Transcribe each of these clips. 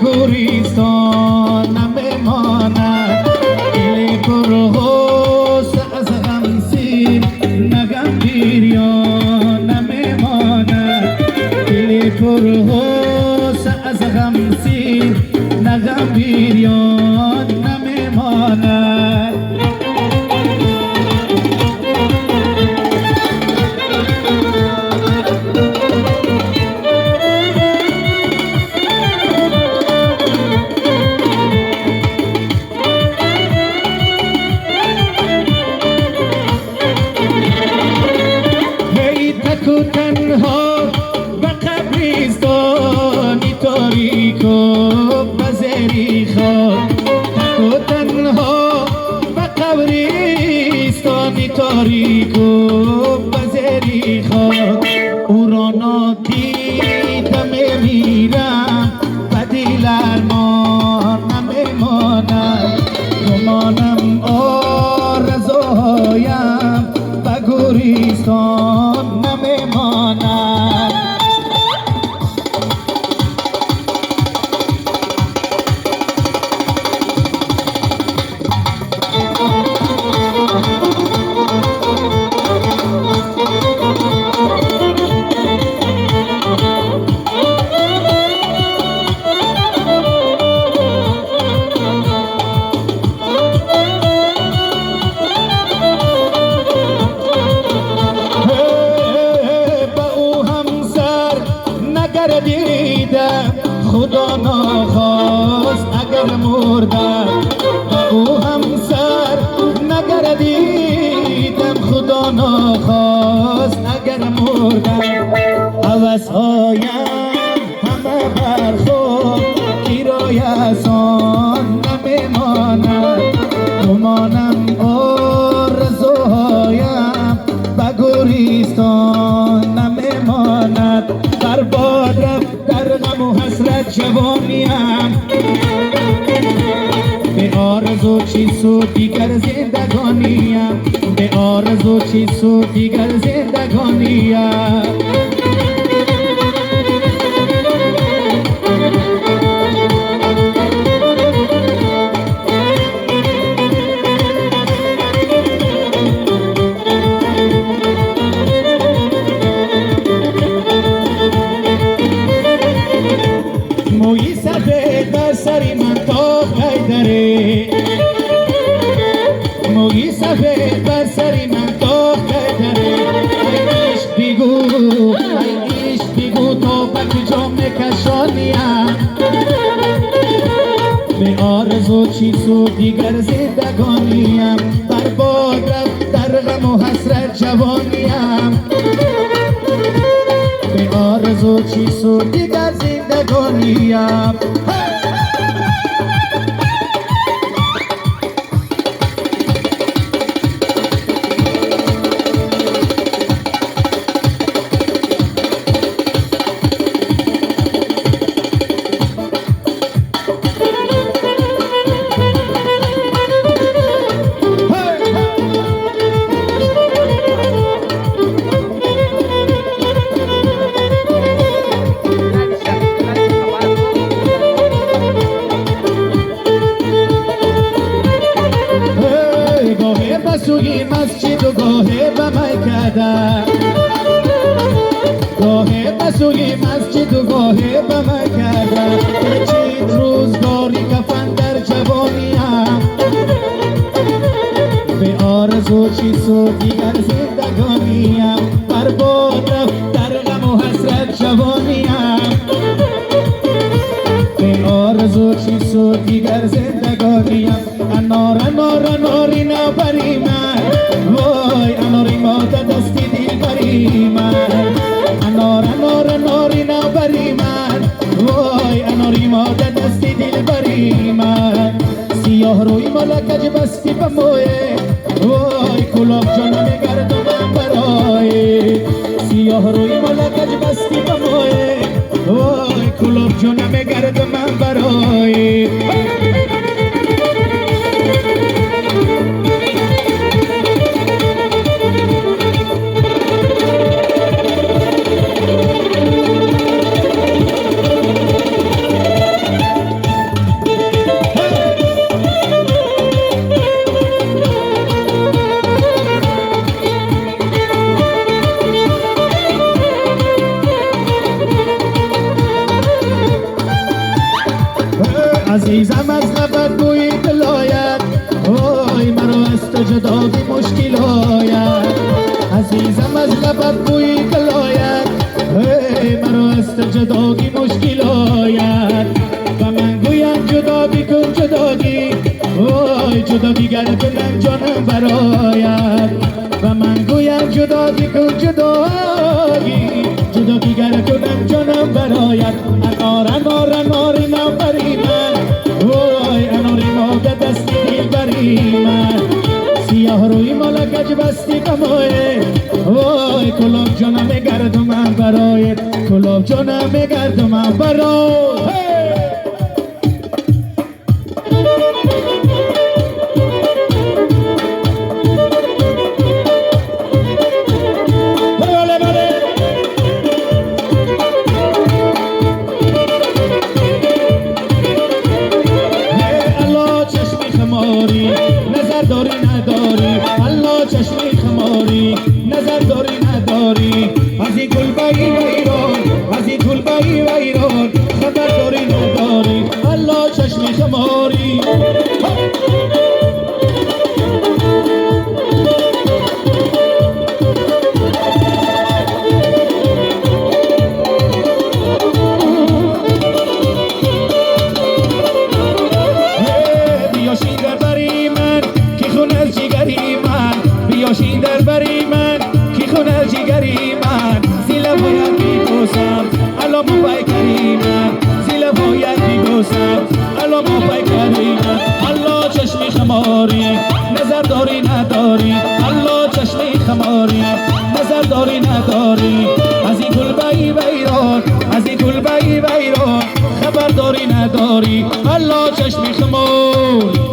گوریستان نمیماند دل پرغوصه از غم سیر نگم بیریان نمیماند دل پرغوصه از غم سیر نگم بیریان نمیماند تنها به قبرستانی تاریک و بزری خواب تکو تنها به قبرستانی تاریک و بزری خواب او را نادیدم میمیرم و دل ارمان نمیماند گمانم آرزوهایم به گوریستان نمیماند دیدم خدا نخواست اگر مردم به او همسر نگردیدم خدا نخواست اگر مردم هوس‌هایم همه بر خود گیرای آسان نمیماند گمانم آرزوهایم به گوریستان نمیماند برباد رفت در غم و حسرت جوانیم به آرزو چی سود دیگر زندگانیم به آرزو چی سود دیگر زندگانیم موی سفید بر سری من تاق داره موی سفید بر سری من تاق داره ای عشق بگو تو به کجا میکشانیم به آرزو چی سود دیگر زندگانیم برباد رفت در غم و حسرت جوانیم به آرزو چی سود دیگر زندگانیم سوی مسجد و گاهی به میکده گاهی به سوی مسجد و گاهی به میکده چید روزگاری کفن در جوانیم به آرزو چی سود دیگر زندگانیم برباد رفت در غم و حسرت جوانیم به آرزو چی سود دیگر زندگانیم انار انار اناری نبری من وای اناری ماده دستی دل بری من انار انار اناری نبری من وای اناری ماده دستی دل بری من سیاه روی ملکج بستی به مویه وای کلاب جانم گردم برای سیاه روی ملکج بستی به مویه وای کلاب جانم گردم برای عزیزم از لبت بوی دل آید وای مرا از تو جدا بی مشکل آید عزیزم از لبت بوی دل آید وای مرا از تو جدا بی مشکل آید و من گویم جدا بی کن جداگی وای جدا دیگر کنم جانم برایت و من گویم جدا بی کن جداگی جدا دیگر کنم جانم برایت انار انار اناری نبری من وای اناری ما به دست دل بری من سیاه روی مالا کج بستی کمایه وای کلاب جانم گردم برایت کلاب جانم گردم برایت نظر داری نداری الله چشمی خماری نظر داری نداری از این گلبهی و ایران از این گلبهی و ایران خبر داری نداری الله چشمی خماری بیاشین در بری من کی خون از جگری من زیل باید بیگوسم الا ما کری من زیل باید بیگوسم الا ما کری من الله چشمی خماری نظر داری نداری الله چشمی خماری نظر داری نداری از این گلبهی و ایران از این گلبهی و ایران خبر داری نداری الله چشمی خماری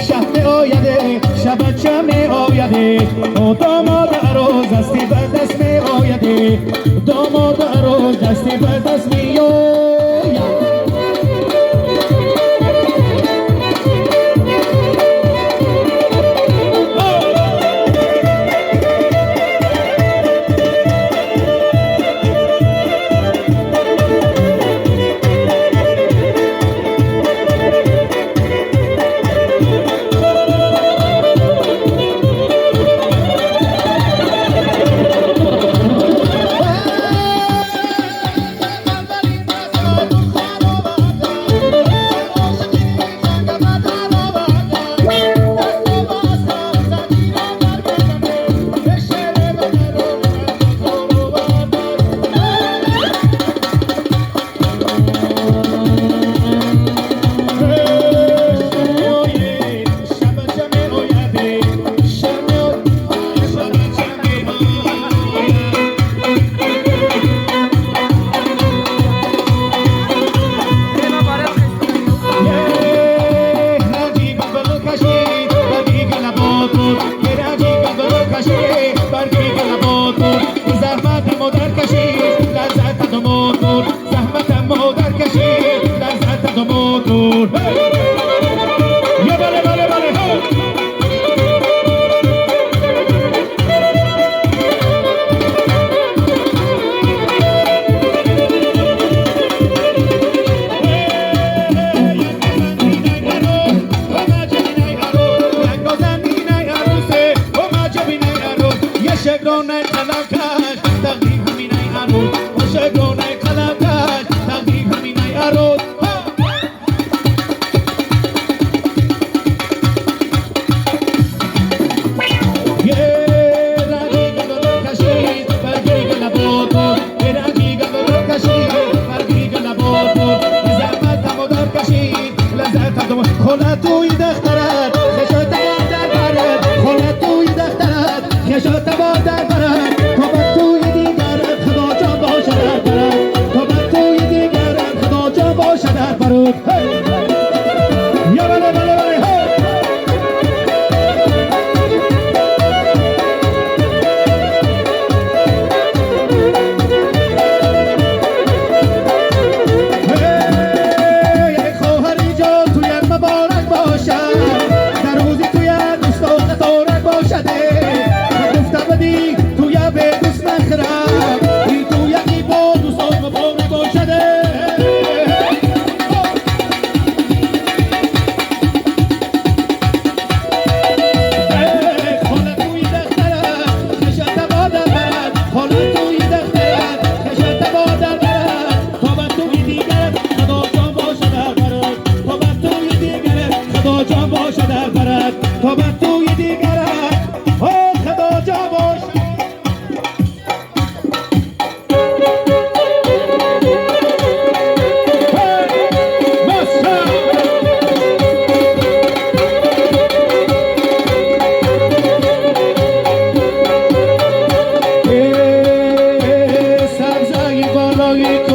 شب آیده شب چه آیده داماد عروس دستی بر دست می آیده داماد عروس دستی بر دست می آید شگران قلقش تقدیم همین ای عروس شگران قلقش باقی